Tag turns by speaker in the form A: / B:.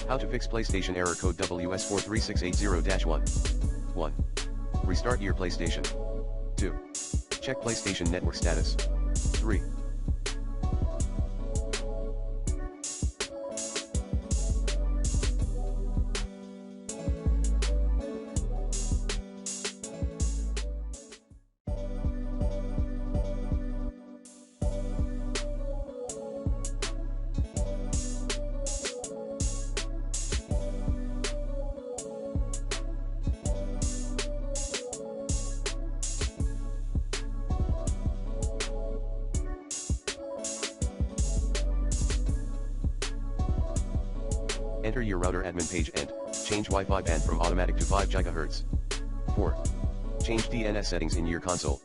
A: How to fix PlayStation error code Ws-43680-1. 1. Restart your PlayStation. 2. Check PlayStation network status. 3. Enter your router admin page and change Wi-Fi band from automatic to 5 GHz. 4. Change DNS settings in your console.